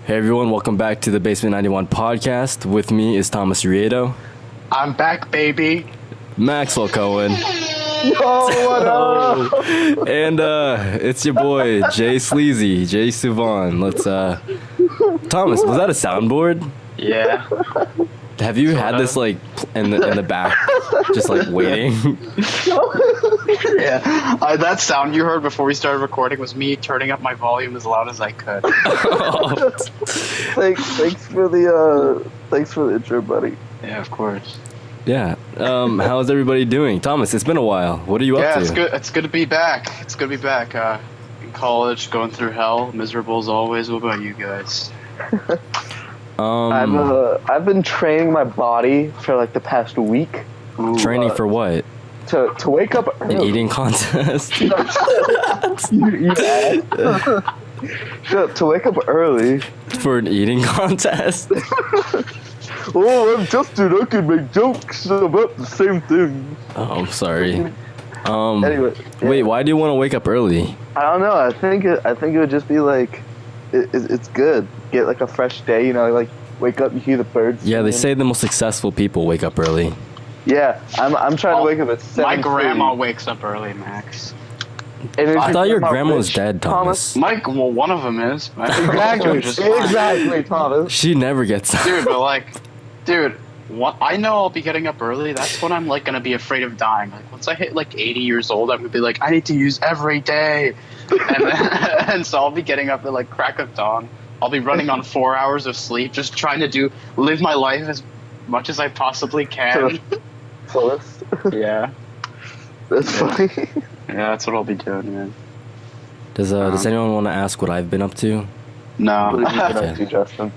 Hey everyone, welcome back to the Basement91 podcast. With me is Thomas Riedo. I'm back, baby. Maxwell Cohen. Oh, what up? And it's your boy, Jay Sleazy, Jay Suvan. Let's Thomas, was that a soundboard? Yeah. Have you had this like in the back, just like waiting? Yeah. That sound you heard before we started recording was me turning up my volume as loud as I could. Thanks for the intro, buddy. Yeah, of course. Yeah. How's everybody doing? Thomas, it's been a while. What are you up to? Yeah, it's good to be back. It's good to be back. In college, going through hell, miserable as always. What about you guys? I've been training my body for like the past week. Training for what? To wake up early. An eating contest? To wake up early. For an eating contest? Oh, I'm Justin. I can make jokes about the same thing. Oh, I'm sorry. Anyway, yeah. Wait, why do you want to wake up early? I don't know. I think it would just be like, it's good. Get like a fresh day, you know, like wake up, you hear the birds. Yeah, they singing. say the most successful people wake up early. Yeah, I'm trying to wake up at 7:30. My grandma wakes up early, Max. I thought your grandma was dead, Thomas. Well, one of them is. Exactly, Thomas. She never gets up. Dude, I know I'll be getting up early. That's when I'm like gonna be afraid of dying. Like once I hit like 80 years old, I'm gonna be like, I need to use every day, and so I'll be getting up at like crack of dawn. I'll be running on 4 hours of sleep, just trying to live my life as much as I possibly can. Fullest. Yeah. That's funny. Yeah, that's what I'll be doing, man. Does anyone want to ask what I've been up to? No. What have you been up to, Justin?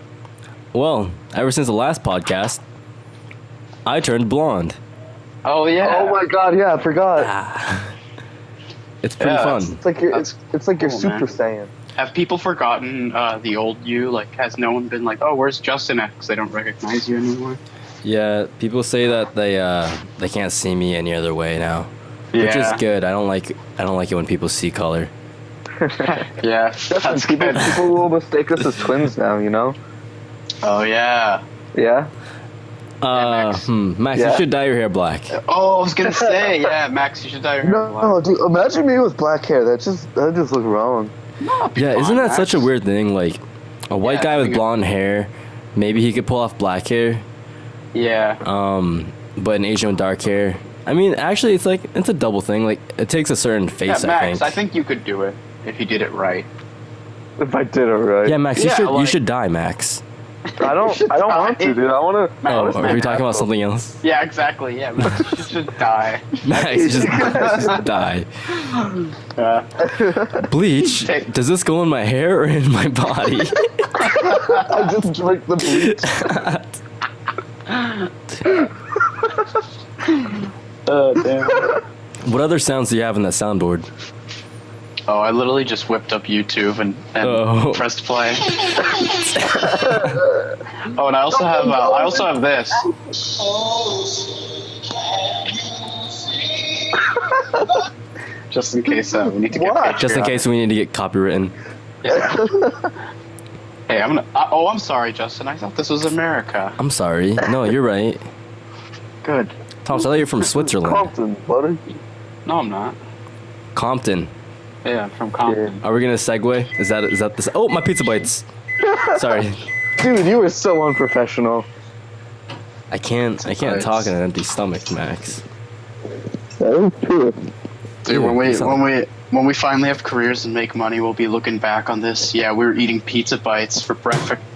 Well, ever since the last podcast, I turned blonde. Oh yeah. Oh my god, yeah, I forgot. It's pretty fun. It's like you're cool, Super man. Saiyan. Have people forgotten the old you? Like, has no one been like, "Oh, where's Justin at?" Because they don't recognize you anymore. Yeah, people say that they can't see me any other way now, which is good. I don't like it when people see color. Yeah, that's good. People will mistake us as twins now, you know? Oh yeah. Yeah? Max. Max, Yeah? you should dye your hair black. Oh, I was gonna say, yeah, Max, you should dye your hair black. No, dude, imagine me with black hair. That just look wrong. Yeah, isn't that such a Max. weird thing? Like, a white guy with blonde hair, maybe he could pull off black hair. Yeah. But an Asian with dark hair. I mean, actually, it's a double thing. Like, it takes a certain face. Max, I think you could do it if you did it right. If I did it right. Yeah, Max, Yeah, you should dye, Max. I don't want to, dude. I want to. Oh, are we talking about something else? Yeah, exactly. Yeah, Max, you should die. Max, just dye. Bleach? Does this go in my hair or in my body? I just drink the bleach. Damn. What other sounds do you have in that soundboard? Oh, I literally just whipped up YouTube and pressed play. Oh, and I also have this. Just in case we need to get What? Just in case we need to get copywritten. Yeah. Hey, I'm sorry, Justin. I thought this was America. I'm sorry. No, you're right. Good. Thomas, I thought you're from Switzerland. Compton, buddy. No, I'm not. Compton. Yeah, I'm from Compton. Are we gonna segue? Is that this? Oh, my pizza bites. Sorry. Dude, you were so unprofessional. I can't talk on an empty stomach, Max. That is true. Dude, when we finally have careers and make money, we'll be looking back on this. Yeah, we were eating pizza bites for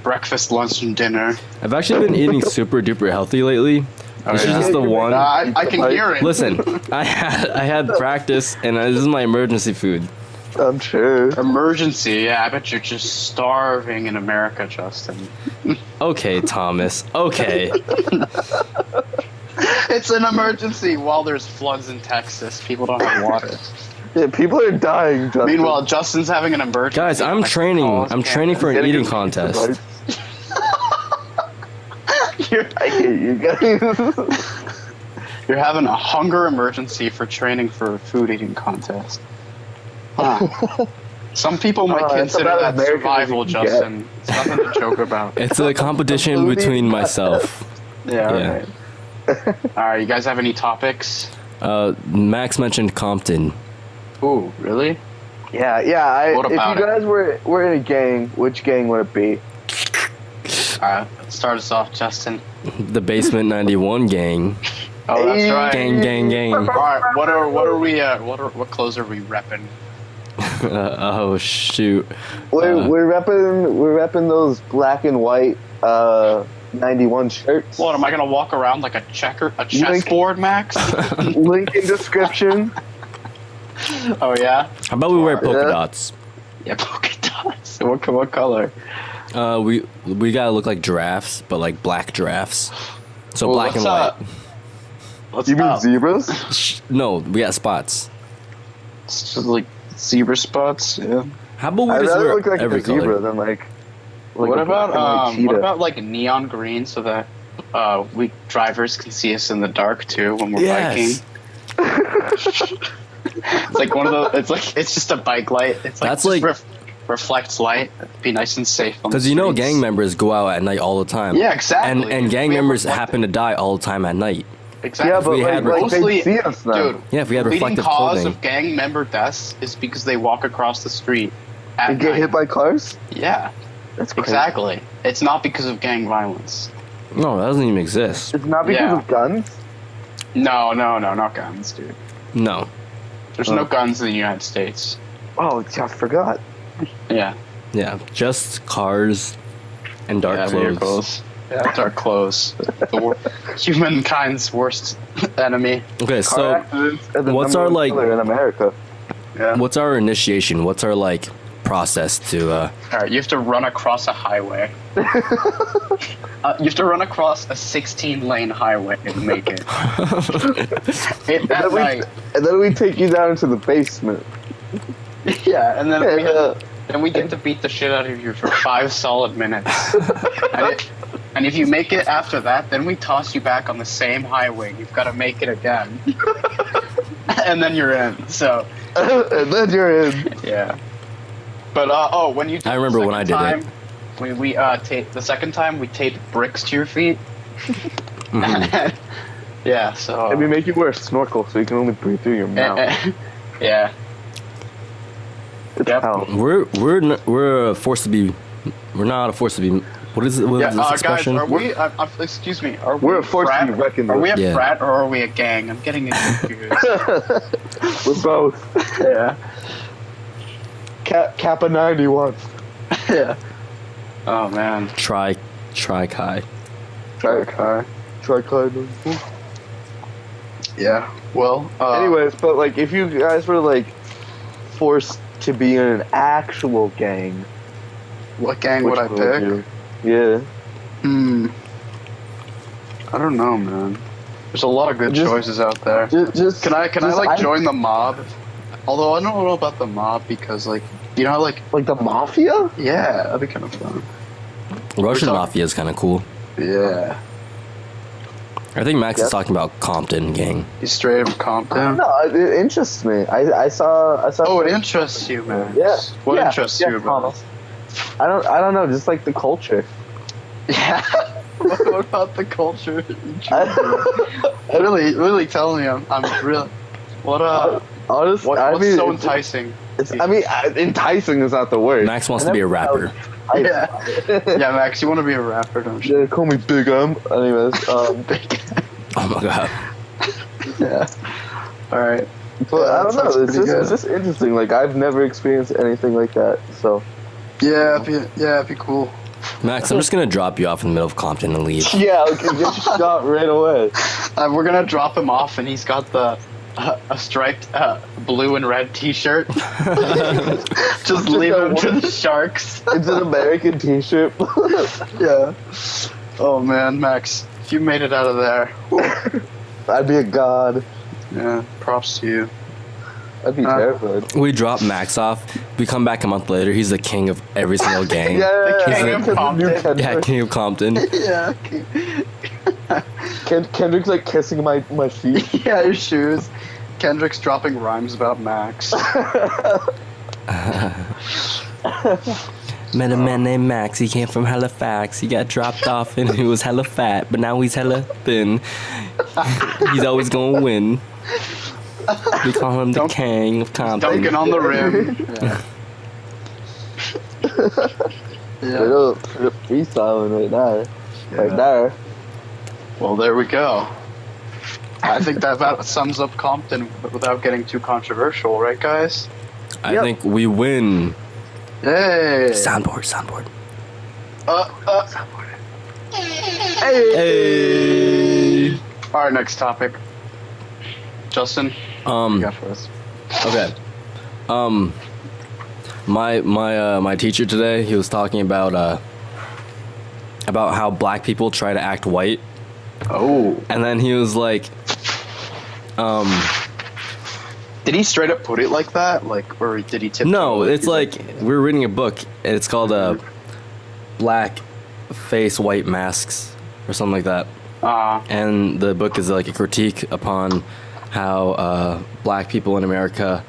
breakfast, lunch, and dinner. I've actually been eating super duper healthy lately. This is just the one. I can hear it. Listen, I had practice, and this is my emergency food. I'm sure. Emergency, yeah. I bet you're just starving in America, Justin. Okay, Thomas. Okay. It's an emergency while there's floods in Texas. People don't have water. Yeah, people are dying, Justin. Meanwhile, Justin's having an emergency. Guys, I'm training. I'm training for an eating contest. I hate you guys. You're having a hunger emergency for training for a food eating contest. Huh. Some people might consider about that American survival, as you can Justin. It's nothing to joke about. It's a competition between myself. Yeah, Yeah. alright. Alright, you guys have any topics? Max mentioned Compton. Ooh, really? Yeah. What If about you guys were in a gang, which gang would it be? Alright, start us off, Justin. The Basement 91 gang. Oh, that's right. Gang. Alright, what clothes are we repping? Oh shoot. We're repping those black and white 91 shirts. What, am I gonna walk around like a chessboard, Max? Link in description. Oh yeah? How about we wear polka Yeah. dots? Yeah, polka dots. What color? We gotta look like giraffes, but like black giraffes. So Well, black and let's, white. Let's You mean zebras? No, we got spots. It's just like zebra spots. Yeah. How about we I'd just rather wear look like every a zebra color? than like What a black and white about cheetah. what about like neon green so that we drivers can see us in the dark too when we're Yes. biking? It's like one of those. It's just a bike light. It's like That's just like- reflects light. Be nice and safe. Because you know, gang members go out at night all the time. Yeah, exactly. And gang We have members reflective- happen to die all the time at night. Exactly. Yeah, but we like, had mostly, they see us now. dude. Yeah, if we had the leading reflective cause clothing. of gang member deaths is because they walk across the street at They get night. hit by cars? Yeah, That's crazy. exactly. It's not because of gang violence. No, that doesn't even exist. It's not because Yeah. of guns? No, not guns, dude. No. There's no guns in the United States. Oh, I forgot. Yeah. Yeah, just cars and dark Yeah, clothes. vehicles. Yeah, dark clothes. Humankind's worst enemy. Okay, Car so accidents are the what's number our, one like- killer in America? Yeah. what's our initiation? What's our like process to All right, you have to run across a highway. You have to run across a 16-lane highway and make it. At night. And then we take you down to the basement. Yeah, and then we get to beat the shit out of you for 5 solid minutes. And if you make it after that, then we toss you back on the same highway. You've got to make it again. And then you're in. So, And then you're in. yeah. But when you do I remember the when I second did time, we tape the second time we taped bricks to your feet. Yeah, so And we make you wear a snorkel so you can only breathe through your mouth. yeah. It's Yep. hell. we're a force to be. We're not a force to be. What is it? What Yeah, is this guys, expression? are we? excuse me. Are We're we a force to be reckoned Are we a with. Yeah. frat or are we a gang? I'm getting confused. We're both. Yeah. Kappa 91. Yeah. Oh man. Try Kai. Try kind Yeah. Well. Anyways, but like if you guys were like forced to be in an actual gang, what gang would I which pick? you? Yeah. I don't know, man. There's a lot of good Just- choices out there. Just Can I join the mob? Although I don't know about the mob because like like the mafia? yeah, that'd be kind of fun. Russian talking- mafia is kind of cool. Yeah. I think Max Yep. is talking about Compton gang. He's straight up Compton. No, it interests me. I saw. Oh, it interests you, man. Yeah. What Yeah, interests yeah, you about it? I don't know, just like the culture. Yeah. What about the culture? really tell me. I'm real. What Honestly, what's so enticing? Enticing is not the word. Max wants to be a rapper. Yeah. Yeah, Max, you want to be a rapper, don't you? Yeah, call me Big M. Anyways, Oh my god. Yeah. All right. but I don't know. Sounds pretty It's just interesting. Like I've never experienced anything like that. So Yeah, it'd be cool. Max, I'm just gonna drop you off in the middle of Compton and leave. yeah, okay, get shot right away. We're gonna drop him off, and he's got the a striped blue and red T-shirt. Just leave him to the sharks. It's an American T-shirt. Yeah. Oh man, Max, if you made it out of there, I'd be a god. yeah, props to you. I'd be terrified. We drop Max off. We come back a month later. He's the king of every single gang. Yeah, king yeah, of yeah. Compton. Yeah, king of Compton. Yeah. Kendrick's like kissing my feet. Yeah, your shoes. Kendrick's dropping rhymes about Max. Met a man named Max. He came from Halifax. He got dropped off and he was hella fat, but now he's hella thin. He's always gonna win. We call him the King of Compton. Dunking on the rim. Yeah. Freestyling right now. Right there. Well, there we go. I think that about sums up Compton without getting too controversial, right, guys? I think we win. Hey. Soundboard. Soundboard. Hey. All right, next topic. Justin, what you got for us? Okay. My teacher today, he was talking about how black people try to act white. Oh. And then he was like, did he straight up put it like that? Like, or did he tip? no, it's like we're reading a book and it's called Black Face White Masks or something like that. And the book is like a critique upon how black people in America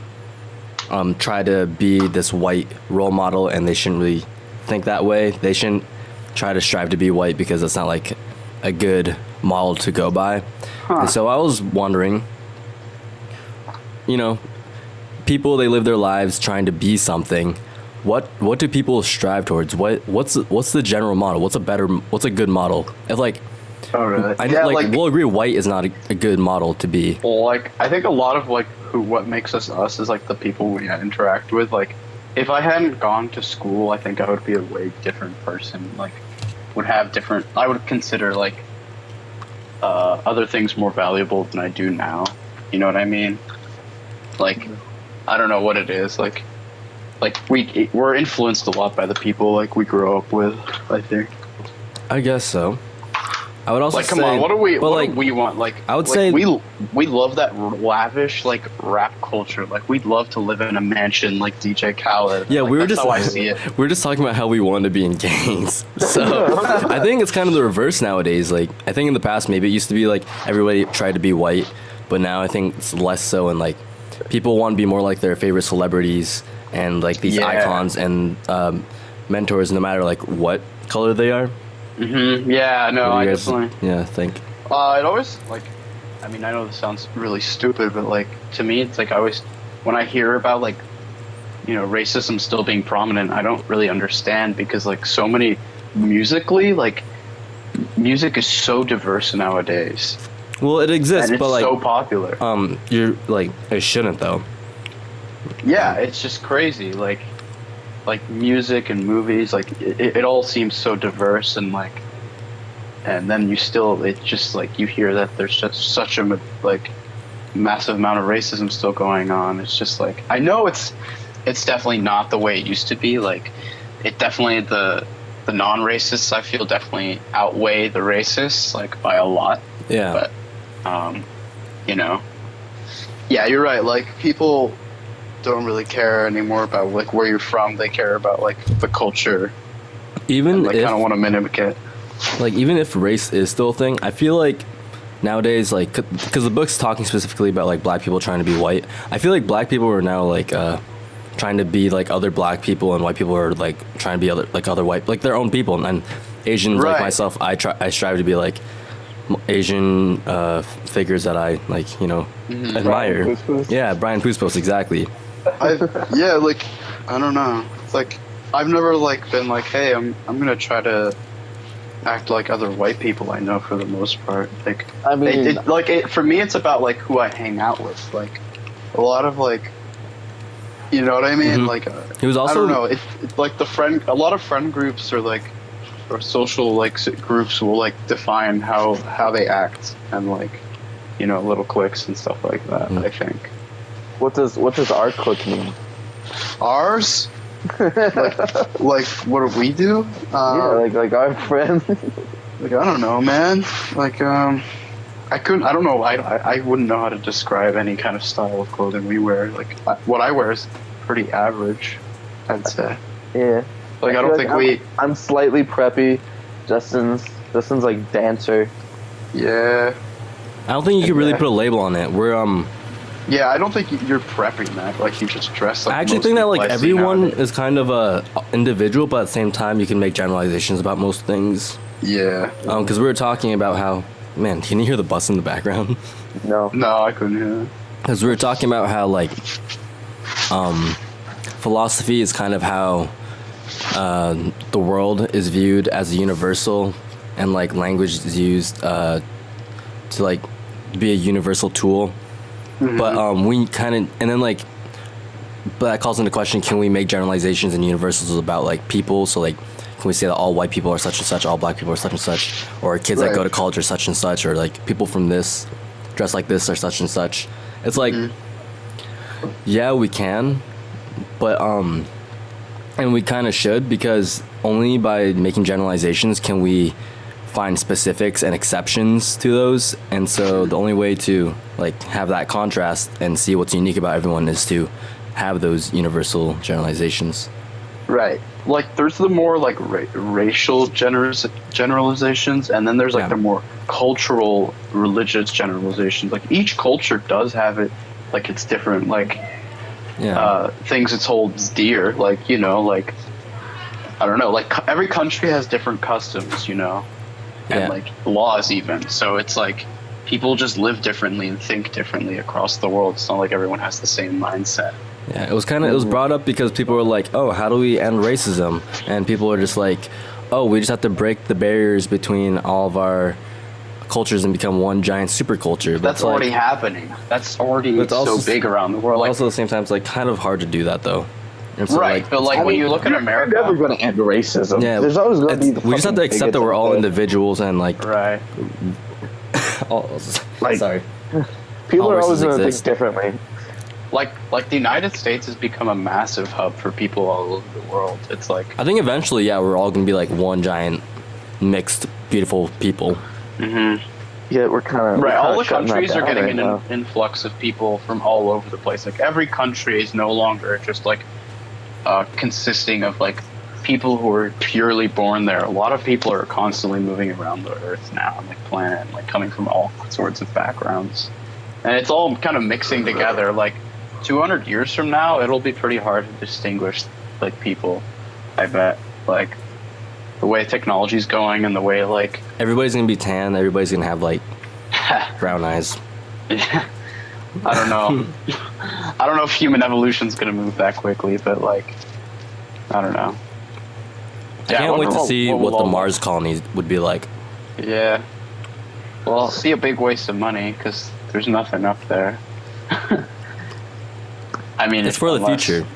try to be this white role model, and they shouldn't really think that way. They shouldn't try to strive to be white because it's not like a good model to go by. And so I was wondering, people, they live their lives trying to be something. What do people strive towards? What's the general model? What's a good model? If like, oh really? We'll agree white is not a good model to be. Well, like I think a lot of like what makes us us is like the people we interact with. Like, if I hadn't gone to school, I think I would be a way different person. Like, I would consider like other things more valuable than I do now. You know what I mean? Like, I don't know what it is. Like we're influenced a lot by the people like we grow up with, I think. I guess so. I would also like, say, come on, what do we want? Like, I would like, say we love that lavish like rap culture. Like, we'd love to live in a mansion like DJ Khaled. Yeah, like, that's how I see it. We were just talking about how we want to be in gangs. So I think it's kind of the reverse nowadays. Like, I think in the past maybe it used to be like everybody tried to be white, but now I think it's less so, and like people want to be more like their favorite celebrities and like these icons and mentors, no matter like what color they are. Mm-hmm. Yeah, no, I definitely. Yeah, think. It always like, I mean, I know this sounds really stupid, but like to me, it's like when I hear about like, racism still being prominent, I don't really understand because like so many musically, like music is so diverse nowadays. Well, it exists, and it's but like so popular. You're like it shouldn't though. Yeah, it's just crazy. Like music and movies, like it all seems so diverse, and like, and then it's just like you hear that there's just such a like massive amount of racism still going on. It's just like, I know it's definitely not the way it used to be. Like, it definitely the non-racists, I feel, definitely outweigh the racists like by a lot. Yeah. But yeah, you're right. Like, people don't really care anymore about like where you're from. They care about like the culture. Even like, kind of want to mimic it. Like, even if race is still a thing, I feel like nowadays, like, because the book's talking specifically about like black people trying to be white. I feel like black people are now like trying to be like other black people, and white people are like trying to be other white, like their own people. And Asians, like myself, I strive to be like Asian figures that I like, admire. Brian Puspos. Yeah, Brian Puspos, exactly. Like, I don't know. It's like I've never like been like, hey, I'm gonna try to act like other white people I know for the most part. Like, I mean, for me, it's about like who I hang out with. Like, a lot of like, you know what I mean? Mm-hmm. Like, he was also, I don't know. It's like a lot of friend groups or social like groups will like define how they act, and like, little cliques and stuff like that. I think. What does our clique mean? Ours? like what do we do? Yeah, like our friends. Like, I don't know, man. Like, I don't know. I wouldn't know how to describe any kind of style of clothing we wear. Like, what I wear is pretty average, I'd say. Yeah. Like, I don't think I'm slightly preppy. Justin's like dancer. Yeah. I don't think you could really put a label on it. Yeah, I don't think you're prepping that. Like, you just dress like I actually most think that people like I see everyone nowadays. is kind of a individual, but at the same time, you can make generalizations about most things. Yeah. Because we were talking about how, man, can you hear the bus in the background? No. No, I couldn't hear that. Because we were talking about how like, philosophy is kind of how the world is viewed as a universal, and like language is used to like be a universal tool. But we kind of, and then like, but that calls into question, can we make generalizations and universals about like people? So like, can we say that all white people are such and such, all black people are such and such, or kids that go to college are such and such, or like people from this dress like this are such and such? It's like, yeah, we can, but and we kind of should, because only by making generalizations can we find specifics and exceptions to those. And so the only way to like have that contrast and see what's unique about everyone is to have those universal generalizations. Right. Like, there's the more like racial generalizations, and then there's like the more cultural, religious generalizations. Like, each culture does have it, like, it's different, like things it holds dear. Like, you know, like, I don't know, like every country has different customs, you know, and like laws even. So it's like people just live differently and think differently across the world. It's not like everyone has the same mindset. Yeah, it was brought up because people were like, oh, how do we end racism? And people are just like, oh, we just have to break the barriers between all of our cultures and become one giant super culture. But that's already happening. That's already so big around the world. Like, also at the same time, it's like kind of hard to do that though. And so, right, but like when you look at America, you're never going to end racism. Yeah, there's always going to be. We just have to accept that we're all individuals and like. Right. Sorry. People are always going to think differently. Like the United States has become a massive hub for people all over the world. It's like, I think eventually, yeah, we're all gonna be like one giant, mixed, beautiful people. Yeah, we're kind of right. All the countries are getting an influx of people from all over the place. Like, every country is no longer just like consisting of like people who are purely born there. A lot of people are constantly moving around the Earth now, and like planet, and, like coming from all sorts of backgrounds, and it's all kind of mixing together. Like, 200 years from now, it'll be pretty hard to distinguish like people, I bet. Like, the way technology's going and the way like everybody's gonna be tan, everybody's gonna have like brown eyes. I don't know. I don't know if human evolution's gonna move that quickly, but like, I don't know. I can't wait to see what the Mars colonies would be like. Yeah. Well, I'll see a big waste of money because there's nothing up there. I mean, it's for the future.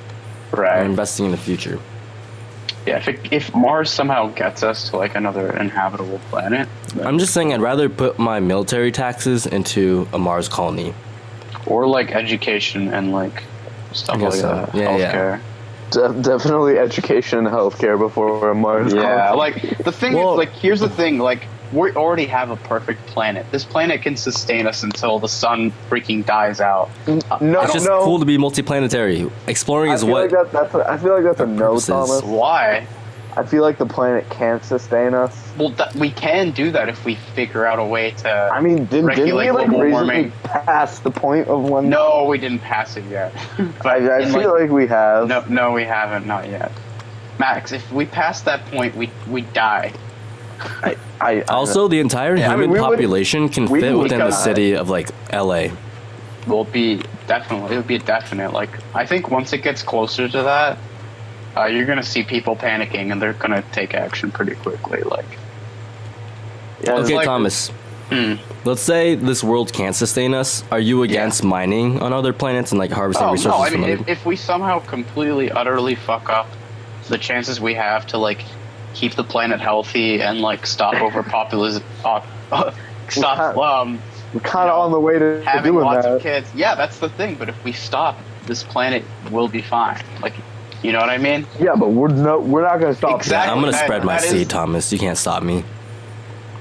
Right. We're investing in the future. Yeah, if Mars somehow gets us to like another inhabitable planet. I'm just saying I'd rather put my military taxes into a Mars colony. Or like education and like stuff like that. Yeah, healthcare. Definitely education and healthcare before a Mars colony. Yeah, like the thing is, like, here's the thing, like, we already have a perfect planet. This planet can sustain us until the sun freaking dies out. It's just cool to be multiplanetary. Exploring is what. I feel like that's a no, Thomas. Why? I feel like the planet can't sustain us. Well, we can do that if we figure out a way to. I mean, didn't we like recently pass the point of one? No, we didn't pass it yet. But I feel like we have. No, we haven't. Not yet. Max, if we pass that point, we die. Also, the entire human population can fit within the city of like LA. Will be definitely. It would be definite. Like, I think once it gets closer to that, you're gonna see people panicking, and they're gonna take action pretty quickly. Like, yeah, okay, like, Thomas. Let's say this world can't sustain us. Are you against mining on other planets and like harvesting resources? No, I mean, if we somehow completely, utterly fuck up the chances we have to like keep the planet healthy and like stop overpopulation, we're kind of on the way to having doing lots that. of kids. Yeah, that's the thing. But if we stop, this planet will be fine. Like, you know what I mean? Yeah, but we're not going to stop. Exactly. I'm going to spread my seed, Thomas. You can't stop me.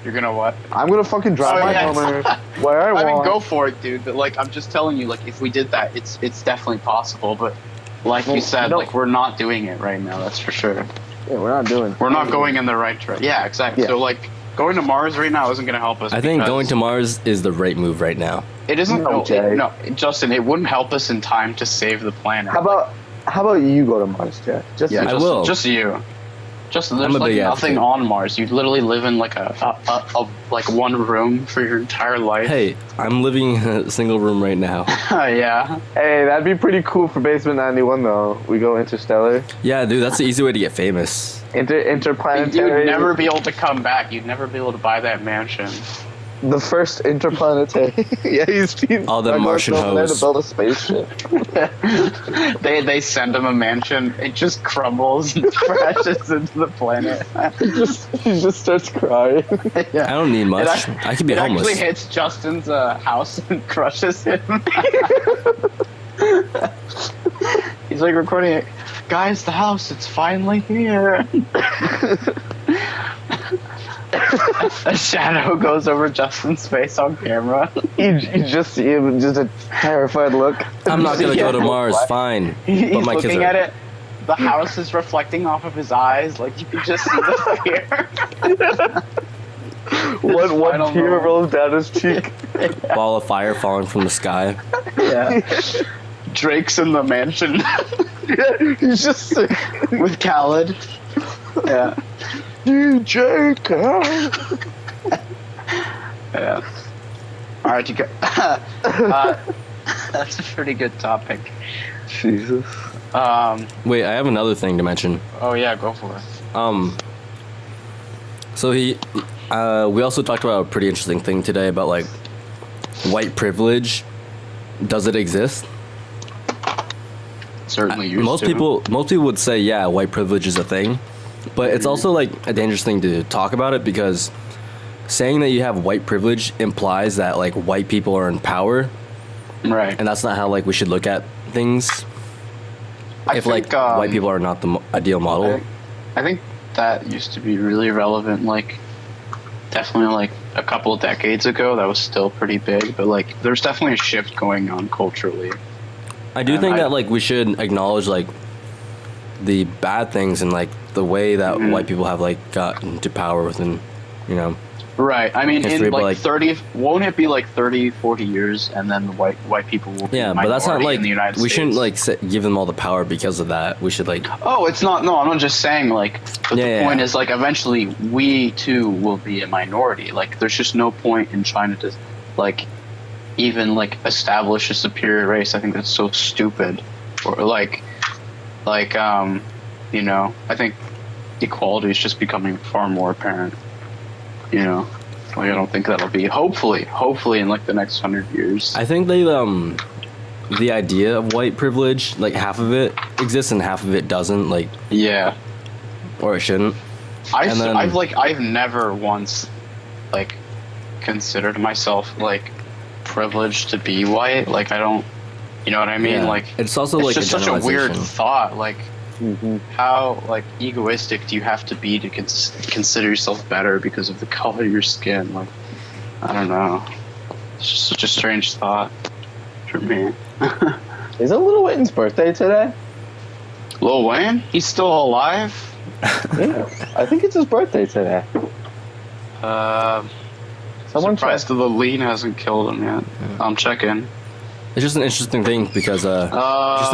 You're going to what? I'm going to fucking drive my Hummer where I want. I mean, go for it, dude. But like, I'm just telling you, like, if we did that, it's definitely possible. But like you said, like, we're not doing it right now. That's for sure. Yeah, we're not doing. We're not going in the right direction. Yeah, exactly. Yeah. So like, Going to Mars right now isn't going to help us. I think because going to Mars is the right move right now. It isn't. No, Jay. No, Justin, it wouldn't help us in time to save the planet. How about you go to Mars, Jay? Just Yeah, I will. Just you. Just there's I'm a like big nothing advocate. on Mars. You literally live in like a like one room for your entire life. Hey, I'm living in a single room right now. Yeah. Hey, that'd be pretty cool for Basement 91 though. We go interstellar, Yeah, dude, that's the easy way to get famous. interplanetary. You'd never be able to come back. You'd never be able to buy that mansion. The first interplanetary. Yeah, he's All them Martian there to hoes. build a spaceship. They send him a mansion. It just crumbles and crashes into the planet. He just starts crying. Yeah. I don't need much. I could be it homeless. actually hits Justin's house and crushes him. He's like recording it. Guys, the house, it's finally here. A shadow goes over Justin's face on camera. You just see him, just a terrified look. I'm not gonna go to Yeah. Mars. Fine, He's but my kids looking are. at it. The house is reflecting off of his eyes. Like, you can just see the fear. One Final tear moment. rolls down his cheek. Ball of fire falling from the sky. Yeah. Drake's in the mansion He's just sick. with Khaled. Yeah. DJ Yeah. All right, you go. That's a pretty good topic. Jesus. Wait, I have another thing to mention. Oh yeah, go for it. So we also talked about a pretty interesting thing today about like white privilege. Does it exist? Certainly used Most to. people would say, yeah, white privilege is a thing, but it's also like a dangerous thing to talk about it because saying that you have white privilege implies that like white people are in power, Right. and that's not how like we should look at things. If like white people are not the ideal model. I think that used to be really relevant. Like, definitely like a couple of decades ago, that was still pretty big. But like, there's definitely a shift going on culturally. I do And think I- that like we should acknowledge like the bad things and like the way that Mhm. white people have like gotten to power within, you know. Right. I mean, History, in but, like like- 30, won't it be like 30, 40 years, and then the white people will be Yeah, the but that's not minority like in the United we States. shouldn't like give them all the power because of that. We should like Oh, it's not. No, I'm not just saying. Like, but Yeah, the yeah, point yeah. is, like, eventually we too will be a minority. Like, there's just no point in trying to, like, even like establish a superior race. I think that's so stupid. Or you know, I think equality is just becoming far more apparent. You know, like I don't think that'll be. Hopefully in like the next 100 years. I think they the idea of white privilege, like half of it exists and half of it doesn't, like Yeah. or it shouldn't. And then- I've never once like considered myself like privileged to be white. Like I don't, you know what I mean? Yeah. Like It's also it's like just a such a weird generalization. thought. Like Mm-hmm. how like egoistic do you have to be to consider yourself better because of the color of your skin? Like I don't know. It's just such a strange thought for me. Is it Lil Wayne's birthday today? Lil Wayne, he's still alive. Yeah. I think it's his birthday today. Someone Surprised the lean hasn't killed him yet. I'm checking. It's just an interesting thing because just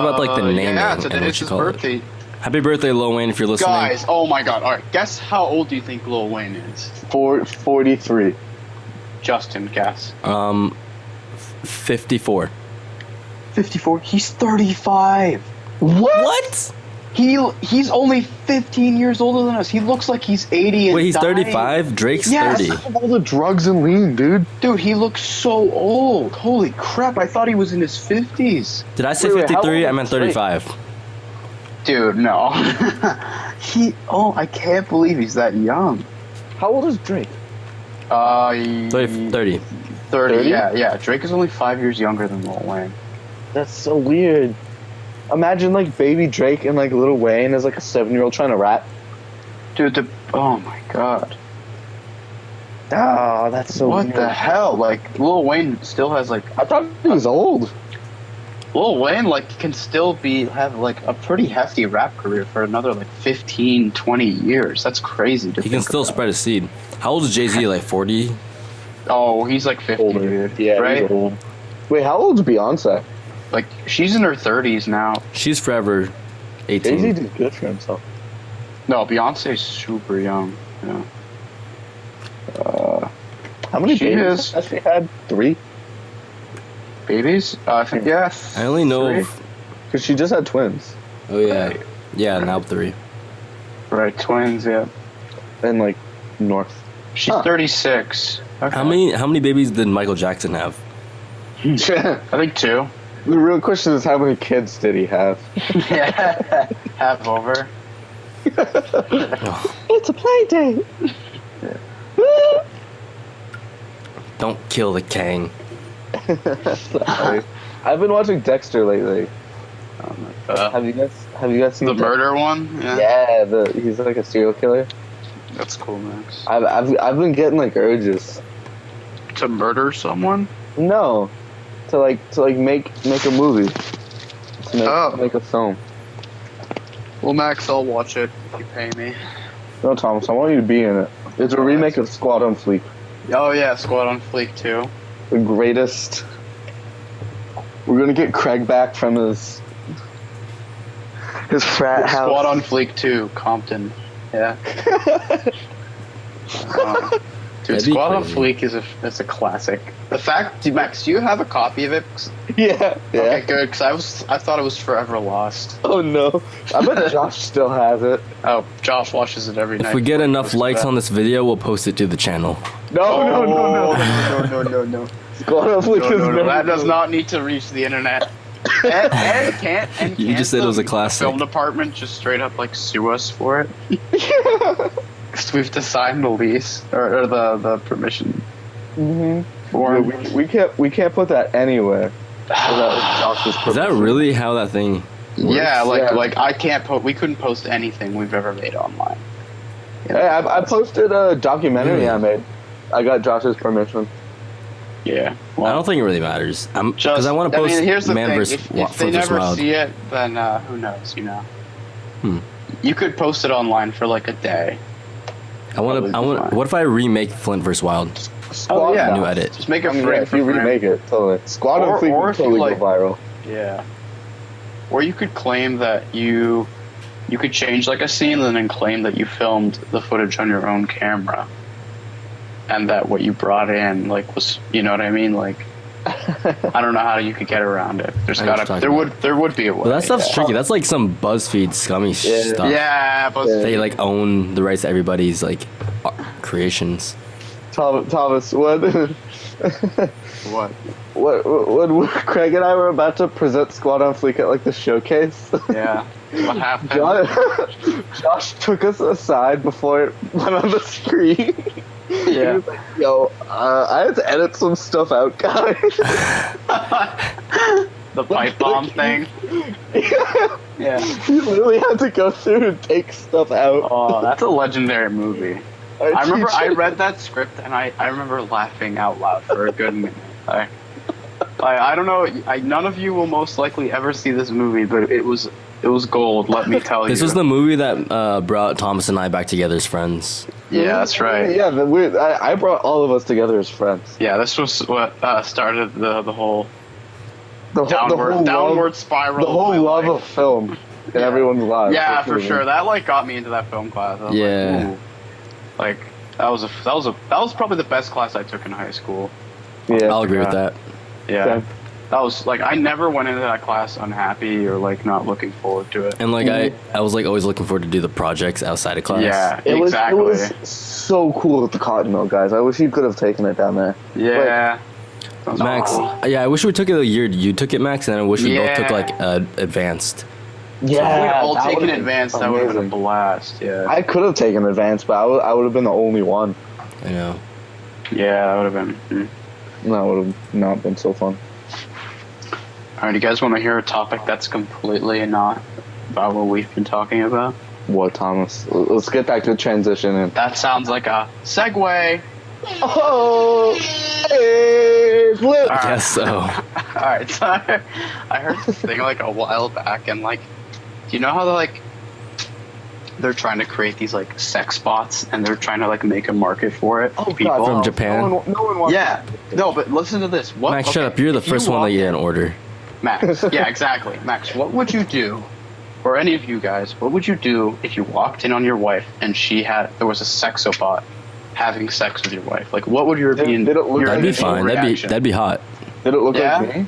about like the naming Yeah, and today what it's you his call it. birthday. Happy birthday, Lil Wayne, if you're listening. Guys, oh my god. Alright, guess how old do you think Lil Wayne is? 43. Justin, guess. 54. 54. He's 35. What? He's only 15 years older than us. He looks like he's 80 and Wait, he's dying. 35? Drake's Yes. 30. All the drugs and lean, dude. Dude, he looks so old. Holy crap, I thought he was in his 50s. Did I say Wait, how 53? old I meant is Drake? 35. Dude, no. I can't believe he's that young. How old is Drake? 30. 30, 30? yeah. Drake is only 5 years younger than Lil Wayne. That's so weird. Imagine like baby Drake and like Lil Wayne as like a 7-year-old trying to rap. Dude, oh my god. Oh, that's so What weird. the hell? Like, Lil Wayne still has like... I thought he was old. Lil Wayne like can still have like a pretty hefty rap career for another like 15, 20 years. That's crazy. He can still spread a seed. How old is Jay-Z? Like 40? Oh, he's like 50, Older. dude. Yeah, right? he's old. Wait, how old's Beyonce? Like she's in her 30s now. She's forever 18. Jay-Z did good for himself. No, Beyonce's super young. Yeah. How many She babies is- has she had? 3? Babies? I think yes. I only know. Because she just had twins. Oh yeah, yeah. Now 3. Right, twins. Yeah. And like North. She's 36. Okay. How many babies did Michael Jackson have? The I think 2. real question is how many kids did he have? Yeah. Have over. It's a play date. Don't kill the king. Sorry. I've been watching Dexter lately. Have you guys seen the Dexter? murder one? Yeah, he's like a serial killer. That's cool, Max. I've been getting like urges. To murder someone? No, to make a movie. To make a film. Well, Max, I'll watch it if you pay me. No, Thomas, I want you to be in it. It's a remake of Squad on Fleek. Oh yeah, Squad on Fleek 2. The greatest. We're gonna get Craig back from his frat house. Squad on Fleek 2, Compton. Yeah. Dude, That'd be Squad on crazy. Fleek is a classic. The fact, Max, do you have a copy of it? Yeah. Okay, good, because I thought it was forever lost. Oh no. I bet Josh still has it. Oh, Josh watches it every night. If we get enough likes on this video, we'll post it to the channel. No. No. Squad on Fleek is never That does good. not need to reach the internet. And can't You just said it was a the classic. Film department just straight up like sue us for it because we have to sign the lease or the permission Yeah, form. we can't put that anywhere. without Josh's Is that permission. really how that thing? Yeah, Yeah. like I can't we couldn't post anything we've ever made online. Hey, I posted a documentary I made. I got Josh's permission. Yeah. I don't think it really matters. Because I want to post here's the Man thing. vs. If they Foot vs. never Wild. see it, then who knows? You know. Hmm. You could post it online for like a day. I want to. What if I remake Flint vs. Wild? Squad yeah. New edit. Just make a I mean, frame yeah, if you for frame. remake it, totally. Squad Or- on Fleek or would if you, totally like- go viral. Yeah. Or you could claim that you could change like a scene and then claim that you filmed the footage on your own camera. And that what you brought in like was, you know what I mean? Like I don't know how you could get around it. There's I know what gotta you're talking there would be a way. But that stuff's tricky. That's like some BuzzFeed scummy stuff. Yeah, but They like own the rights to everybody's like creations. Thomas, what? what? When Craig and I were about to present Squad on Fleek at like the showcase, Yeah. What happened? Josh took us aside before it went on the screen. He Yeah. was like, yo, I had to edit some stuff out, guys. The pipe bomb thing. Yeah. He literally had to go through and take stuff out. Oh, that's a legendary movie. I remember I read that script and I remember laughing out loud for a good minute. I don't know. None of you will most likely ever see this movie, but it was gold. Let me tell you. This was the movie that brought Thomas and I back together as friends. Yeah, that's right. Yeah, I brought all of us together as friends. Yeah, this was what started the whole The whole downward love, spiral. the whole of my love life. of film in everyone's lives. Yeah, That's for what it sure. is. That like got me into that film class. I was Yeah. Like, ooh. Like that was probably the best class I took in high school. Yeah. I'll agree with that. Yeah. Same. That was like I never went into that class unhappy or like not looking forward to it. And like I was like always looking forward to do the projects outside of class. Yeah, It exactly. was so cool at the Cotton Mill, guys. I wish you could have taken it down there. Yeah. Sounds Max, cool. yeah, I wish we took it the year you took it, Max, and I wish we both took Yeah. like advanced. If we'd all that taken would've been advanced, that would have been a amazing. blast. Yeah. I could have taken advanced, but I would have been the only one. I know. Yeah, that would have been. That would have not been so fun. All right, you guys want to hear a topic that's completely not about what we've been talking about? What, Thomas? Let's get back to the transition. And That sounds like a segue. Oh, hey, flip. I guess so. Alright, so I heard this thing like a while back, and like, do you know how they're trying to create these like sex bots, and they're trying to like make a market for it? Oh, people. God, From Japan? No one wants. Yeah. No, but listen to this. What? Max, shut up. You're the if first one walk to get in- an order. Max. Yeah, exactly. Max, what would you do, or any of you guys, what would you do if you walked in on your wife and there was a sexobot having sex with your wife? Like, what would your Did it look your That'd be initial fine. reaction? That'd be hot. Did it look Yeah? like me?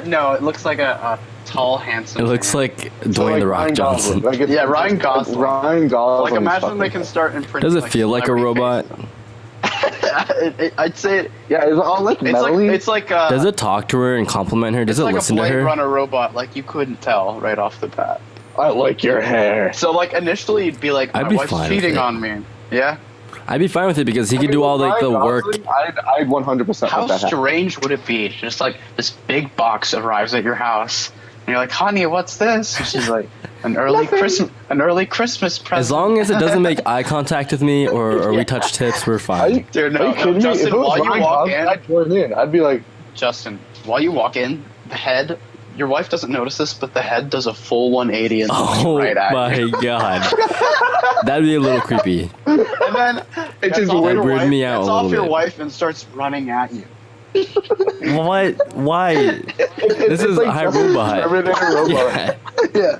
No, it looks like a tall, handsome. It looks man. like Dwayne the Rock Ryan Johnson. Gosling. Like, it's- Yeah, Ryan it's Gosling. Ryan Gosling. Like, imagine they can start imprinting. Does it feel like a celebrity robot? faces. I'd say Yeah, it's all like metally. it's like Does it talk to her and compliment her? Does it like listen a to Blade her? Runner robot. Like, you couldn't tell right off the bat. I like your hair. So like initially you'd be like, I'd my be wife's fine with cheating it. on me. Yeah. I'd be fine with it because he could do all like the work. I'd 100% How let that happen. strange would it be? Just like this big box arrives at your house, and you're like, "Honey, what's this?" And she's like, "An early Christmas present." As long as it doesn't make eye contact with me or we touch tips, we're Are you, fine. Dude, are no, you kidding me? Justin, If it was while you Ryan walk Gosling, in, I'd join in. I'd be like, Justin, while you walk in, the head. Your wife doesn't notice this, but the head does a full 180 and looks Oh right at my you. god. That'd be a little creepy. And then It just off would your weird wife- me out gets a off little your bit. wife and starts running at you. What? Why? This is like iRobot. Terminator robot. Yeah.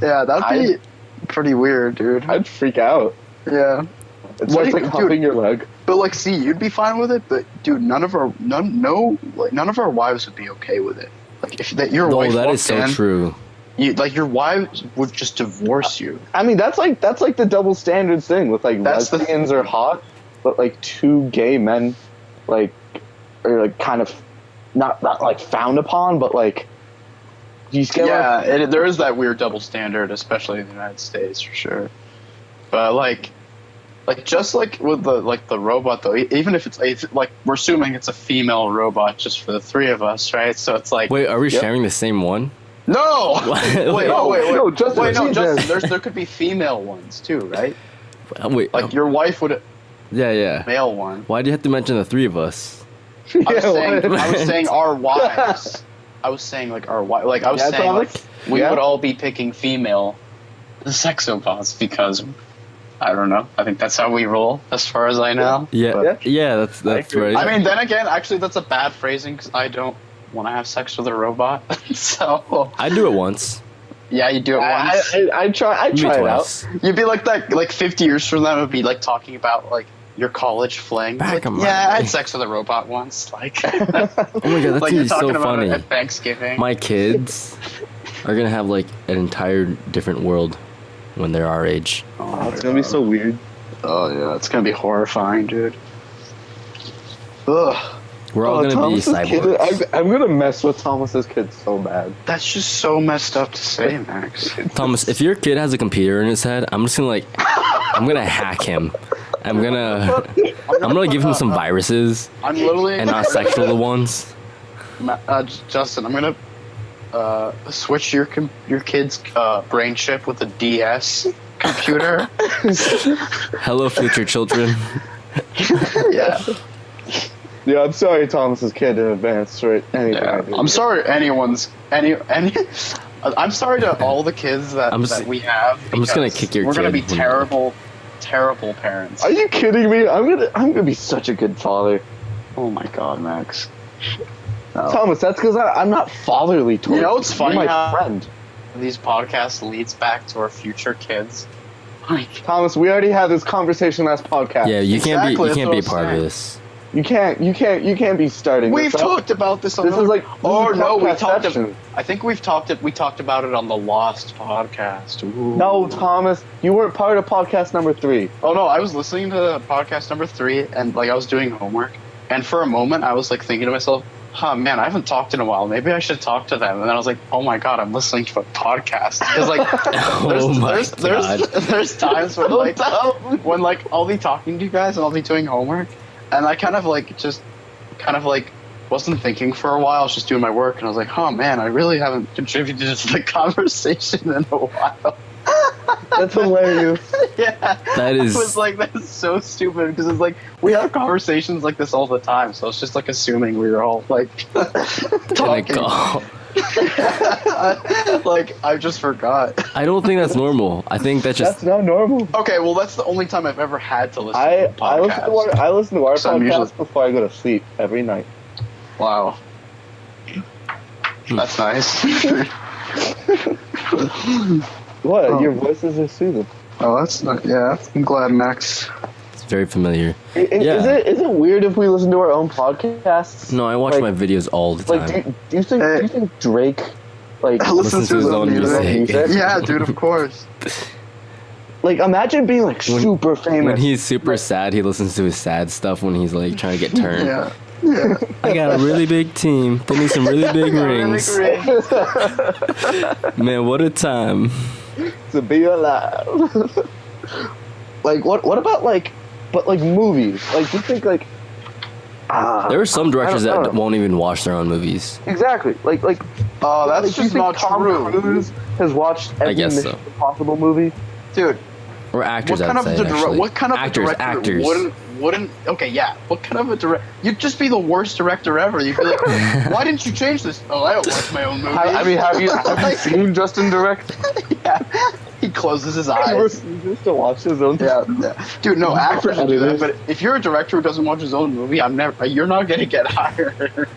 Yeah, that'd be pretty weird, dude. I'd freak out. Yeah. It's What just do you- like humping your leg. But like, see, you'd be fine with it, but dude, none of our wives would be okay with it. Like, if your No, wife that walked is so in, true. your wives would just divorce you. I mean, that's like the double standards thing with like That's the lesbians are hot, but like two gay men, like are like kind of not like frowned upon, but like you just get like, There is that weird double standard, especially in the United States, for sure. But like just like with the robot though, even if it's like we're assuming it's a female robot just for the three of us, right? So it's like, Wait, are we Yep. sharing the same one? no, wait, No, Justin, Justin, there could be female ones too, right? Wait, Like your wife would yeah. male one. Why do you have to mention the three of us? I was what? saying our wives. I was saying like our wife. Like I was Yeah, saying like Thomas? we Yeah. would all be picking female sexobots because I don't know. I think that's how we roll, as far as I know. Yeah, Yeah. that's agree. right. I mean, then again, actually, that's a bad phrasing because I don't want to have sex with a robot. So I'd do it once. yeah, you do it once. I'd try Maybe it out. twice. You'd be like that. Like 50 years from now, would be like talking about like your college fling. Back Like, in my yeah, I had day. sex with a robot once. Like, Oh my god, that's like gonna you're be talking so about funny. it at Thanksgiving. My kids are gonna have like an entire different world when they're our age. Oh, it's gonna be so weird. Oh yeah, it's gonna be horrifying, dude. Ugh, We're all gonna be Thomas's kid, cyborgs. I'm gonna mess with Thomas's kid so bad. that's just so messed up to say, Max. Thomas, if your kid has a computer in his head, I'm just gonna like, I'm gonna hack him. I'm gonna give him some viruses I'm literally and not sexual ones. Justin, I'm gonna switch your kid's brain chip with a DS computer. Hello, future children. Yeah. Yeah, I'm sorry, Thomas's kid in advance, right? Anything I do. I'm sorry, I'm sorry to all the kids that we have. I'm just gonna because kick your We're gonna kid be when- terrible parents. Are you kidding me? I'm gonna be such a good father. Oh my god, Max. No. Thomas, that's because I'm not fatherly towards You know what's funny You're my how- friend. These podcasts leads back to our future kids. Like, Thomas, we already had this conversation last podcast. Yeah, you Exactly, can't that's be a what I'm part of saying. this. You can't be starting. we've this up. talked about this on This the is like Oh no, we talked about. about I think we talked about it on the Lost podcast. Ooh. No, Thomas, you weren't part of podcast number 3. Oh no, I was listening to podcast number 3 and like I was doing homework and for a moment I was like thinking to myself, huh man, I haven't talked in a while. Maybe I should talk to them. And then I was like, oh my god, I'm listening to a podcast. Because like there's times when like I'll be talking to you guys and I'll be doing homework and I kind of like wasn't thinking for a while. I was just doing my work and I was like, oh man, I really haven't contributed to the conversation in a while. That's hilarious. Yeah. That is- I was like, that's so stupid because it's like we have conversations like this all the time, so it's just like assuming we were all like talking. Like I just forgot. I don't think that's normal. I think that's just That's not normal. Okay, well that's the only time I've ever had to listen to a podcast. I listen to our So I'm podcast usually- before I go to sleep every night. Wow. That's nice. What? Oh. Your voices are soothing. Oh, that's not. Yeah, I'm glad, Max. it's very familiar. Is it weird if we listen to our own podcasts? No, I watch Like- my videos all the time. Like, do you think Drake like Listen to his own music. Yeah, dude, of course. Like, imagine being like super famous. When he's super sad, he listens to his sad stuff when he's like trying to get turned. Yeah. I got a really big team. They need some really big rings. Man, what a time. to be alive. Like, what about like, but like movies? Like, do you think like? There are some directors I don't that know. won't even watch their own movies. Exactly. Like. Oh, that's Like, do you just think not Tom true. Cruise has watched every guess Mission so. Impossible movie? Dude, Or actors, I'd say, actually. what kind of actors, a director actors. wouldn't okay, yeah. What kind of a director? You'd just be the worst director ever. You'd be like, why didn't you change this? Oh, I don't watch my own movie. I mean, have you seen Justin direct? Yeah. He closes his He eyes. refuses to watch his own. Yeah, dude. No, actors will do that. But if you're a director who doesn't watch his own movie, you're not gonna get hired.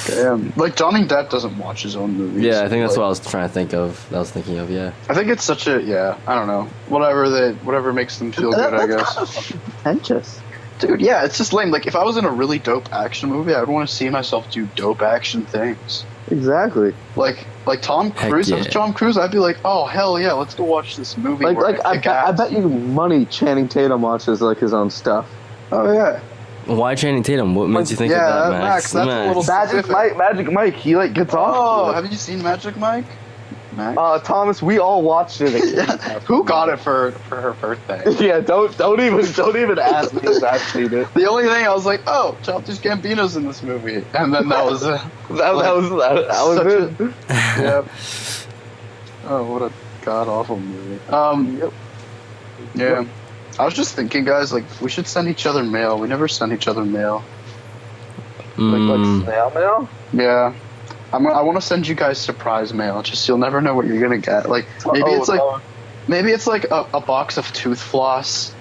Damn. Like Johnny Depp doesn't watch his own movies. Yeah, I think that's Like, what I was trying to think of. That I was thinking of, yeah. I think it's such a I don't know. Whatever makes them feel good, I guess. Kind of pretentious. Dude, yeah, it's just lame. Like if I was in a really dope action movie, I would want to see myself do dope action things. Exactly. Like Tom Heck Cruise. If yeah. it's Tom Cruise, I'd be like, oh hell yeah, let's go watch this movie. where I kick ass. bet you money Channing Tatum watches like his own stuff. Oh yeah. Why Channing Tatum? What makes you think Yeah, of that, Max, that's a little- Magic Mike, he like gets Oh, off. have you seen Magic Mike? Max? Thomas, we all watched it. Yeah. Who got it for her birthday? Yeah, don't even ask me if I've seen it. The only thing I was like, oh, Childish Gambino's in this movie, and then that was That was such it. Yep. Oh, what a god awful movie. Yep. Yeah. I was just thinking, guys, like we should send each other mail. We never send each other mail. Mm, Like snail mail. Yeah. I want to send you guys surprise mail. Just you'll never know what you're gonna get. Like maybe it's like a box of tooth floss.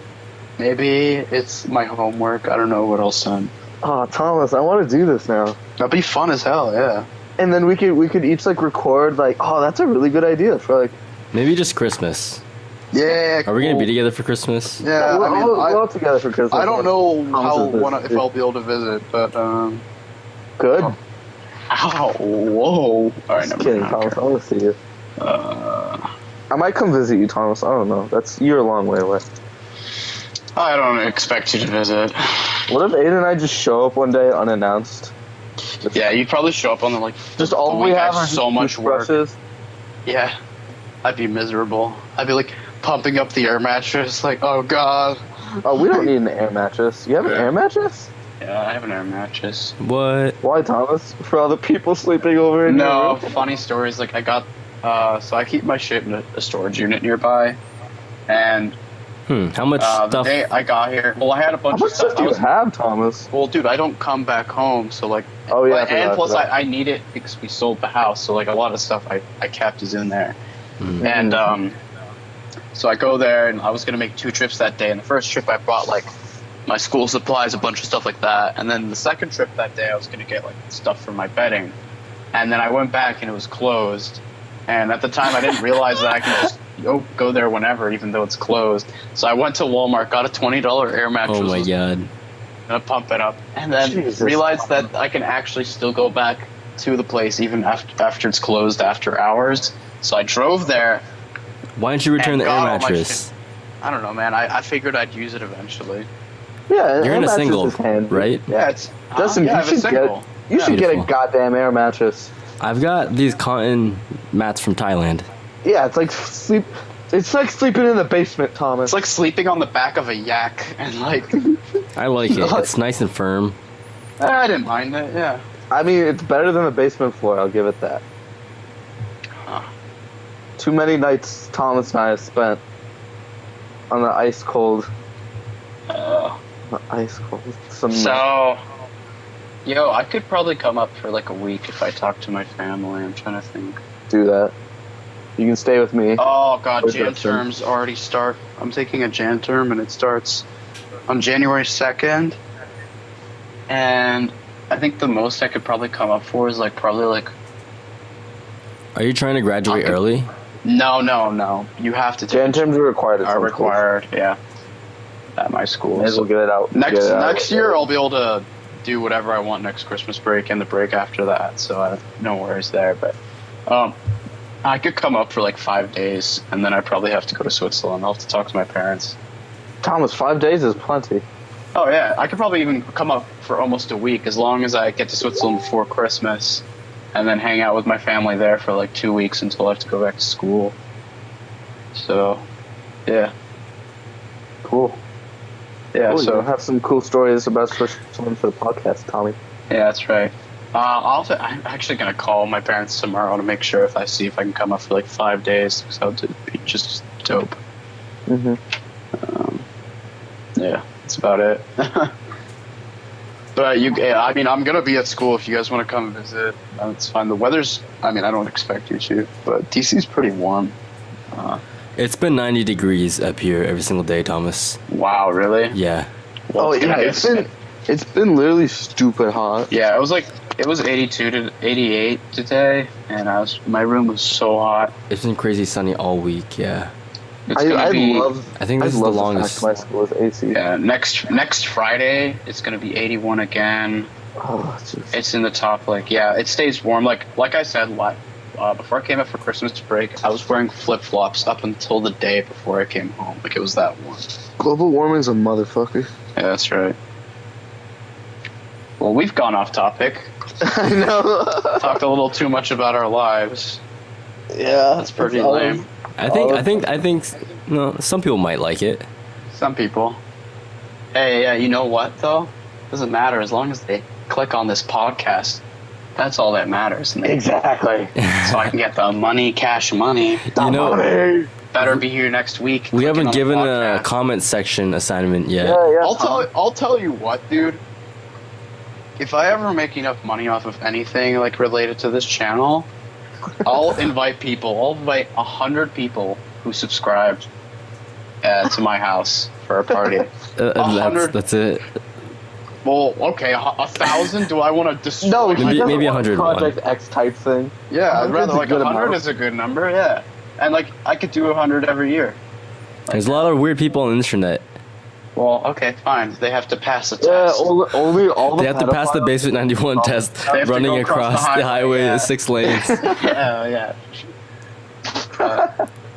Maybe it's my homework. I don't know what I'll send. Oh, Thomas, I want to do this now. That'd be fun as hell. Yeah. And then we could each like record like, oh, that's a really good idea for like. maybe just Christmas. Yeah. Are we gonna be cool. together for Christmas? Yeah. we're I mean, all together for Christmas. I don't know Thomas is if I'll be able to visit, but Good. Oh. Ow! Whoa! All right, Just never kidding, mind. Thomas. I want to see you. I might come visit you, Thomas. I don't know. You're a long way away. I don't expect you to visit. What if Aiden and I just show up one day unannounced? Yeah, you'd probably show up on the Just all the we week I have are so much work. toothbrushes. Yeah, I'd be miserable. I'd be like pumping up the air mattress, like, oh god. Oh, we don't need an air mattress. You have an Yeah. air mattress? Yeah, I have an air mattress. What? Why, Thomas? For all the people sleeping over in your No, room? funny stories. Like I got, so I keep my shit in a storage unit nearby, and How much the stuff? day I got here, well, I had a How bunch much of stuff. stuff do you have, Thomas? Well, dude, I don't come back home, so like. Oh, yeah, I and forgot plus, that. I need it because we sold the house, so like a lot of stuff I kept is in there, and so I go there, and I was gonna make 2 trips that day. And the first trip I brought like my school supplies, a bunch of stuff like that, and then the second trip that day I was gonna get like stuff for my bedding, and then I went back and it was closed, and at the time I didn't realize that I could just go there whenever, even though it's closed. So I went to Walmart, got a $20 air mattress. Oh my god. Gonna pump it up, and then Jesus. realized that I can actually still go back to the place even after it's closed after hours. So I drove there. Why didn't you return And the air got all my mattress? I don't know, man. I figured I'd use it eventually. Yeah, You're air in a mattress single, is handy. right? Yeah, it's Dustin, yeah, I you have a should single. You should get a Beautiful. goddamn air mattress. I've got these cotton mats from Thailand. Yeah, it's like sleeping in the basement, Thomas. It's like sleeping on the back of a yak, and like I like it. It's nice and firm. I didn't mind it. Yeah. I mean, it's better than the basement floor. I'll give it that. Huh. too many nights Thomas and I have spent on the ice cold. The ice cold. So, yo, I could probably come up for like a week if I talk to my family. I'm trying to think. Do that. You can stay with me. Oh god, Jan terms already start. I'm taking a Jan term and it starts on January 2nd. And I think the most I could probably come up for is probably like. Are you trying to graduate early? No. You have to take Jan terms are required. Are required, yeah. At my school. May as well get it out. Next year I'll be able to do whatever I want next Christmas break and the break after that, so no worries there. But I could come up for like 5 days, and then I'd probably have to go to Switzerland. I'll have to talk to my parents. Thomas, 5 days is plenty. Oh yeah, I could probably even come up for almost a week, as long as I get to Switzerland before Christmas, and then hang out with my family there for like 2 weeks until I have to go back to school. So, yeah. Cool. Yeah, cool, so you'll have some cool stories about Switzerland for the podcast, Tommy. Yeah, that's right. I'm actually going to call my parents tomorrow to make sure if I can come up for like 5 days, because that would be just dope. Mm-hmm. Yeah, that's about it. But I'm going to be at school if you guys want to come visit. It's fine. The weather's, I don't expect you to, but DC's pretty warm. It's been 90 degrees up here every single day, Thomas. Wow, really? Yeah. Well, yeah, it's been literally stupid hot. Yeah, it was 82 to 88 today, and my room was so hot. It's been crazy sunny all week. Yeah. I think this is the longest. My school is AC. Yeah, next Friday it's gonna be 81 again. Oh, jeez. It's in the top, it stays warm. Like I said, before I came up for Christmas break, I was wearing flip-flops up until the day before I came home. It was that warm. Global warming's a motherfucker. Yeah, that's right. Well, we've gone off topic. I know. Talked a little too much about our lives. Yeah, that's pretty lame. I think some people might like it. Some people. Hey, yeah, you know what though? Doesn't matter as long as they click on this podcast. That's all that matters. Exactly. So I can get the money, cash money. Money. Better be here next week. We haven't given a comment section assignment yet. Yeah. I'll tell you what, dude. If I ever make enough money off of anything related to this channel, I'll invite people. I'll invite 100 people who subscribed to my house for a party. 100. That's it. Well, okay, 1,000. Do I want to destroy? No, maybe 100. Project X type thing. Yeah, I'd rather 100 is a good number. Yeah, and I could do 100 every year. There's a lot of weird people on the internet. Well, okay, fine. They have to pass a test. Yeah, only all they have to pass the Basement91 test running across the highway 6 lanes. Yeah.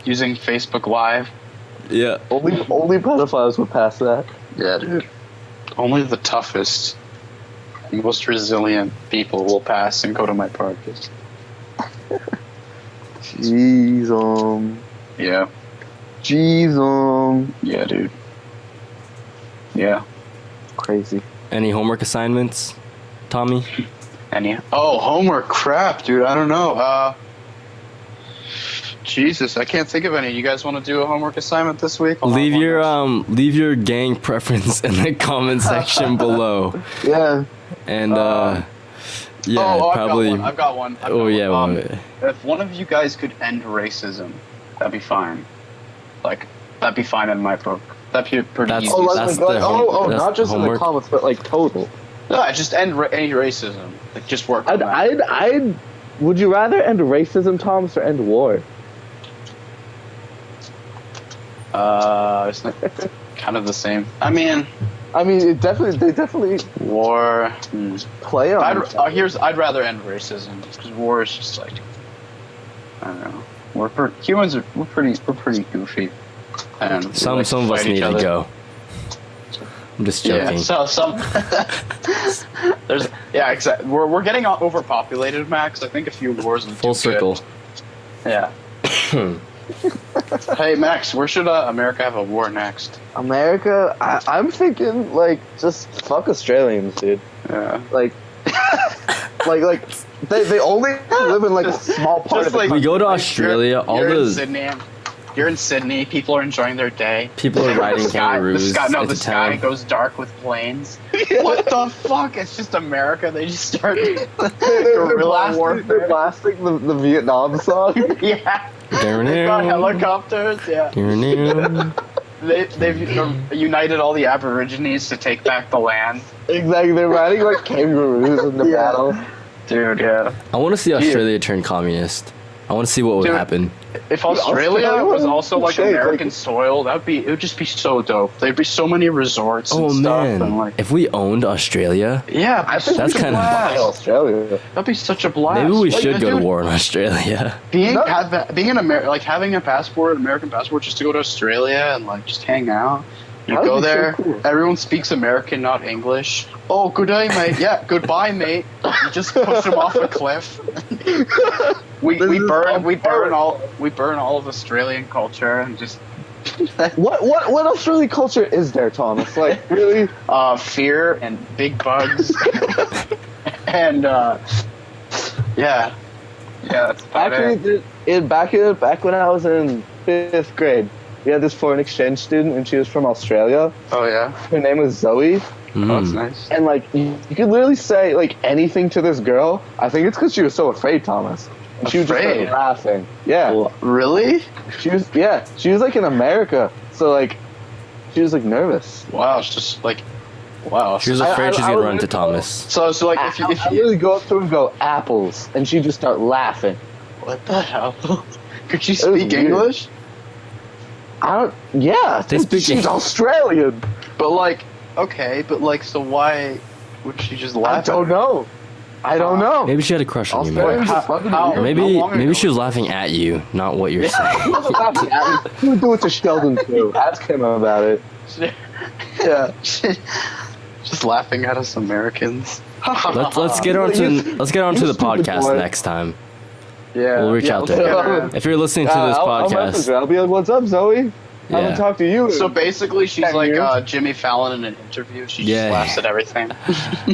Using Facebook Live. Yeah. Only pedophiles would pass that. Yeah, dude. Only the toughest, most resilient people will pass and go to my party. Jeez, Yeah. Jeez, Yeah, dude. Yeah. Crazy. Any homework assignments, Tommy? Homework crap, dude. I don't know. Jesus, I can't think of any. You guys want to do a homework assignment this week? Leave your gang preference in the comment section below. Yeah. And probably. I've got one. Yeah. If one of you guys could end racism, that'd be fine. That'd be fine in my book. That'd be pretty easy. Not just in the comments, but total. No, just end any racism. Just work on that. Would you rather end racism, Thomas, or end war? It's kind of the same. They definitely war. Play on. I'd rather end racism because war is just I don't know. Humans are pretty goofy, and some of us need to go. I'm just joking. Yeah, exactly. We're getting overpopulated, Max. I think a few wars would full circle. Good. Yeah. Hey, Max, where should America have a war next? America? I'm thinking just fuck Australians, dude. Yeah. They only live in like a small part of the like We go to like, Australia, all you're in the Sydney. You're in Sydney. People are enjoying their day. people are riding The kangaroos sky into sky town. goes dark with planes. What the fuck? It's just America. They just started They're guerrilla warfare. blasting the Vietnam song. Yeah. They've got helicopters. Yeah. They've united all the Aborigines to take back the land. Exactly, they're riding like kangaroos in the battle. Dude, yeah. I want to see Australia turn communist. I want to see what would Dude, happen. If Australia was also like Shake, American like- soil, it would just be so dope. There'd be so many resorts and Oh stuff. man, And like, if we owned Australia, yeah, I think That's we should kinda- buy Australia. that'd be such a blast. maybe we Like, should go to dude, war in Australia. Being No. being like having a passport, American passport, just to go to Australia and like just hang out. You That would go be so there. cool. Everyone speaks American, not English. Oh, good day, mate. Yeah, goodbye, mate. You just push them off a cliff. we This is burn all of Australian culture and just What Australian culture is there, Thomas? Like really? fear and big bugs and yeah, that's about it. Actually, back when I was in 5th grade, we had this foreign exchange student, and she was from Australia. Oh yeah, Her name was Zoe, oh, that's Mm. nice. and like you could literally say like anything to this girl. I think it's because she was so afraid, Thomas. And she was just Afraid? started laughing. Yeah, Really? she was like in America, so like she was like nervous. Wow, it's just like wow. She was I- afraid she's I gonna would run into really- Thomas. So like if I you really go up to her and go apples, and she just start laughing. what the hell? Could she was speak weird. English? I don't. Yeah, They speak she's English. Australian. But like, okay, but like, so why would she just laugh? I don't know. I don't know. Maybe she had a crush on you, Australians man. just love to how- do Or it. maybe long ago? she was laughing at you, not what you're saying. You would do it to Sheldon too. Ask him about it. Yeah, just laughing at us Americans. Let's get on to the stupid podcast boy. next time. Yeah, We'll reach out to her. If you're listening to this I'll message podcast, her. I'll be like, "What's up, Zoe? Yeah. Haven't talked to you." So basically, she's 10 like years. Jimmy Fallon in an interview. She Yeah. just laughs at everything.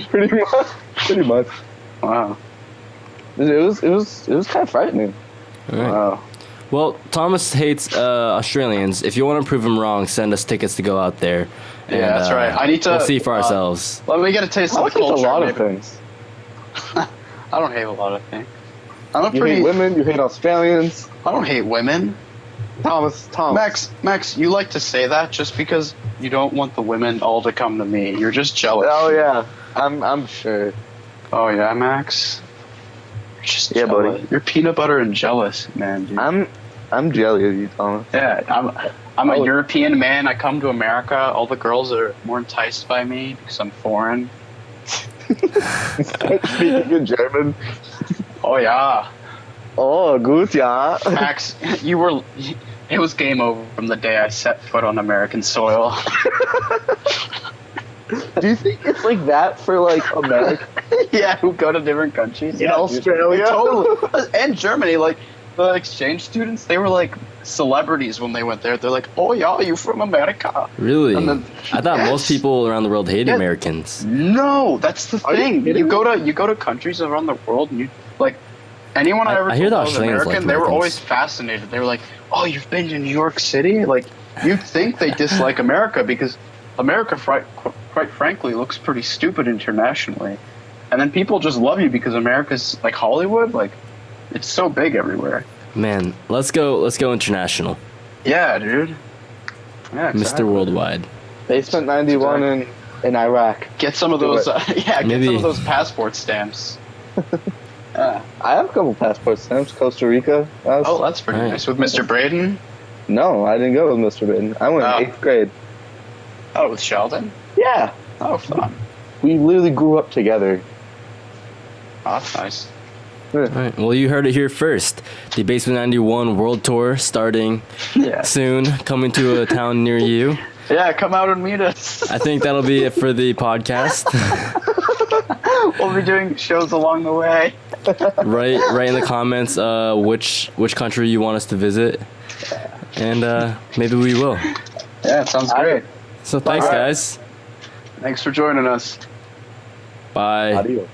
pretty much. Pretty much. Wow. It was kind of frightening. all right. Wow. Well, Thomas hates Australians. If you want to prove him wrong, send us tickets to go out there. Yeah, And, that's right. I need to. We'll see for ourselves. Let me get a taste I of the like a culture. lot of maybe. things. I don't hate a lot of things. I'm a You pretty. hate women. You hate Australians. I don't hate women. Thomas. Max, you like to say that just because you don't want the women all to come to me. You're just jealous. Oh yeah, I'm sure. Oh yeah, Max. You're just Yeah, jealous. buddy. You're peanut butter and jealous, man. Dude. I'm jelly of you, Thomas. Yeah, I'm a Oh. European man. I come to America. All the girls are more enticed by me because I'm foreign. Speaking in German. Oh yeah, Oh, gut, ja. Max, you were. It was game over from the day I set foot on American soil. Do you think it's like that for like America? Yeah, who go to different countries. In Yeah, Australia? totally. And Germany, like the exchange students, they were like celebrities when they went there. They're like, "Oh yeah, you from America?" Really? And then- I thought Yes. most people around the world hate Yeah. Americans. No, that's the Are you thing. kidding You me? go to countries around the world, and you like anyone I ever I hear told the was Australians American. like They were Americans. always fascinated. They were like, "Oh, you've been to New York City?" Like you'd think they dislike America because America, quite frankly, looks pretty stupid internationally. And then people just love you because America's like Hollywood. Like it's so big everywhere. Man, let's go international. Yeah, dude. Yeah, Mr. Worldwide. Basement 91 in Iraq. Get some of Do those. it. Get Maybe- some of those passport stamps. Yeah. I have a couple passport stamps. Costa Rica. Oh, that's pretty Right. nice. With Mr. Braden? No, I didn't go with Mr. Bitten. I went Oh. in 8th grade. Oh, with Sheldon? Yeah. Oh, fun. We literally grew up together. Oh, that's nice. All right. Well, you heard it here first. The Basement 91 World Tour starting Yeah. soon, coming to a town near you. Yeah, come out and meet us. I think that'll be it for the podcast. We'll be doing shows along the way. Write in the comments which country you want us to visit, and maybe we will. Yeah, it sounds great. So thanks, Bye. guys. Thanks for joining us. Bye. Adios.